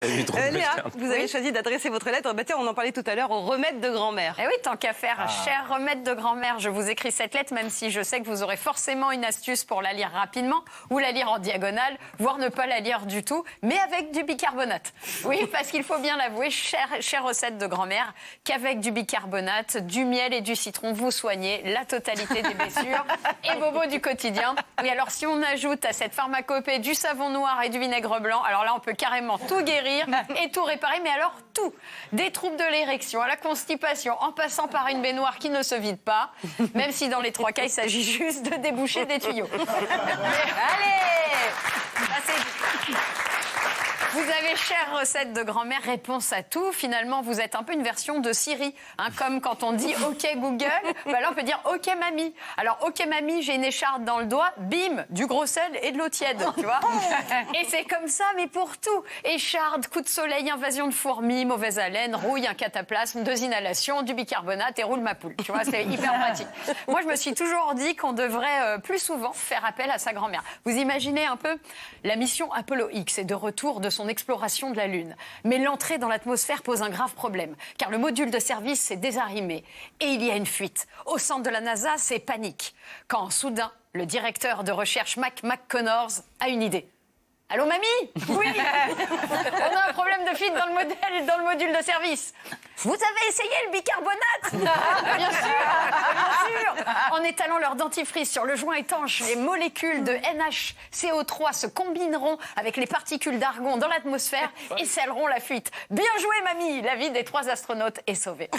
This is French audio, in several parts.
Léa, vous avez choisi d'adresser votre lettre, tiens, on en parlait tout à l'heure, au remède de grand-mère. Eh oui, tant qu'à faire, cher remède de grand-mère, je vous écris cette lettre, même si je sais que vous aurez forcément une astuce pour la lire rapidement, ou la lire en diagonale, voire ne pas la lire du tout, mais avec du bicarbonate. Oui, parce qu'il faut bien l'avouer, chère recette de grand-mère, qu'avec du bicarbonate, du miel et du citron, vous soignez la totalité des blessures et bobos du quotidien. Oui, alors si on ajoute à cette pharmacopée du savon noir et du vinaigre blanc, alors là, on peut carrément tout guérir et tout réparer, mais alors tout. Des troubles de l'érection à la constipation, en passant par une baignoire qui ne se vide pas, même si dans les 3 cas, il s'agit juste de déboucher des tuyaux. Allez, ça c'est... Vous avez, chère recette de grand-mère, réponse à tout. Finalement, vous êtes un peu une version de Siri. Hein, comme quand on dit « OK Google », bah là, on peut dire « OK mamie ». Alors, « OK mamie, j'ai une écharpe dans le doigt », bim, du gros sel et de l'eau tiède, tu vois. Et c'est comme ça, mais pour tout. Écharde, coup de soleil, invasion de fourmis, mauvaise haleine, rouille, un cataplasme, 2 inhalations, du bicarbonate et roule ma poule. Tu vois, c'est hyper pratique. Moi, je me suis toujours dit qu'on devrait plus souvent faire appel à sa grand-mère. Vous imaginez un peu, la mission Apollo X est de retour de son exploration de la Lune. Mais l'entrée dans l'atmosphère pose un grave problème, car le module de service s'est désarrimé. Et il y a une fuite. Au centre de la NASA, c'est panique. Quand, soudain, le directeur de recherche Mac McConnors a une idée. Allô, mamie? Oui. On a un problème de fuite dans le module de service. Vous avez essayé le bicarbonate? Bien sûr. En étalant leur dentifrice sur le joint étanche, les molécules de NaCO3 se combineront avec les particules d'argon dans l'atmosphère et scelleront la fuite. Bien joué, mamie. La vie des 3 astronautes est sauvée.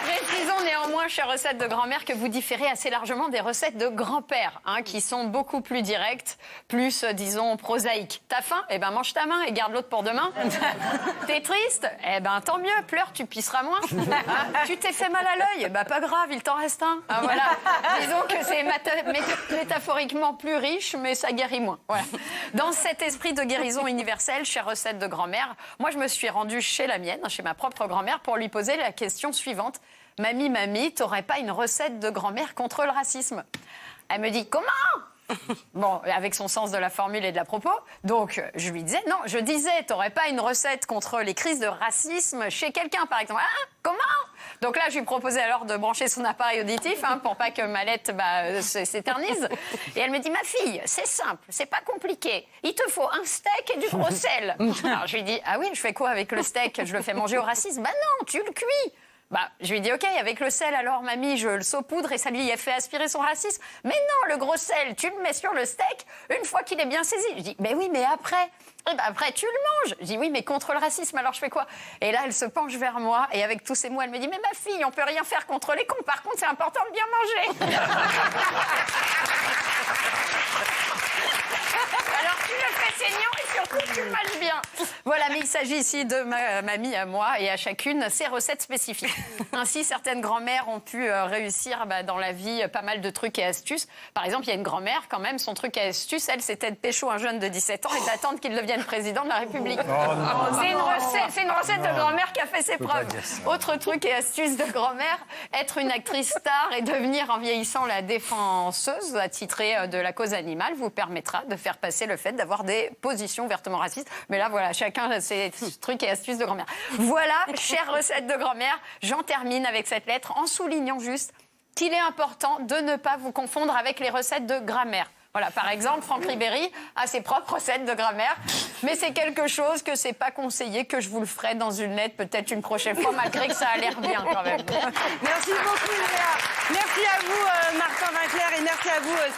Précisons néanmoins, chère recette de grand-mère, que vous différez assez largement des recettes de grand-père, hein, qui sont beaucoup plus directes, plus, disons, prosaïques. T'as faim? Eh ben, mange ta main et garde l'autre pour demain. T'es triste? Eh ben, tant mieux, pleure, tu pisseras moins. Tu t'es fait mal à l'œil? Eh ben, pas grave, il t'en reste un. Ah, voilà. Disons que c'est métaphoriquement plus riche, mais ça guérit moins. Voilà. Dans cet esprit de guérison universelle, chère recette de grand-mère, moi, je me suis rendue chez la mienne, chez ma propre grand-mère, pour lui poser la question suivante. Mamie, t'aurais pas une recette de grand-mère contre le racisme? Elle me dit, comment? Bon, avec son sens de la formule et de la propos. Donc, je lui disais, non, je disais, t'aurais pas une recette contre les crises de racisme chez quelqu'un, par exemple? Ah, comment? Donc là, je lui proposais alors de brancher son appareil auditif, hein, pour pas que ma lettre s'éternise. Et elle me dit, ma fille, c'est simple, c'est pas compliqué. Il te faut un steak et du gros sel. Alors, je lui dis, ah oui, je fais quoi avec le steak? Je le fais manger au racisme? Bah non, tu le cuis. Bah, je lui dis, OK, avec le sel, alors, mamie, je le saupoudre et ça lui a fait aspirer son racisme. Mais non, le gros sel, tu le mets sur le steak une fois qu'il est bien saisi. Je dis, mais oui, mais après? Et ben après, tu le manges. Je dis, oui, mais contre le racisme, alors je fais quoi? Et là, elle se penche vers moi et avec tous ces mots, elle me dit, mais ma fille, on peut rien faire contre les cons. Par contre, c'est important de bien manger. Alors, tu le fais saignant et surtout, tu le manges bien. Voilà, mais il s'agit ici de ma mamie à moi et à chacune ses recettes spécifiques. Ainsi, certaines grand-mères ont pu réussir dans la vie pas mal de trucs et astuces. Par exemple, il y a une grand-mère, quand même, son truc et astuce, elle, c'était de pécho un jeune de 17 ans et d'attendre qu'il devienne président de la République. C'est une recette de grand-mère qui a fait ses preuves. Autre truc et astuce de grand-mère, être une actrice star et devenir en vieillissant la défenseuse attitrée de la cause animale vous permettra de faire passer le fait d'avoir des positions ouvertement racistes. Mais là, voilà, chacun a ses trucs et astuces de grand-mère. Voilà, chère recette de grand-mère, j'en termine avec cette lettre en soulignant juste qu'il est important de ne pas vous confondre avec les recettes de grammaire. Voilà, par exemple, Franck Ribéry a ses propres recettes de grammaire, mais c'est quelque chose que c'est pas conseillé, que je vous le ferai dans une lettre peut-être une prochaine fois, malgré que ça a l'air bien quand même. Merci beaucoup, Léa. Merci à vous, Martin Winkler, et merci à vous.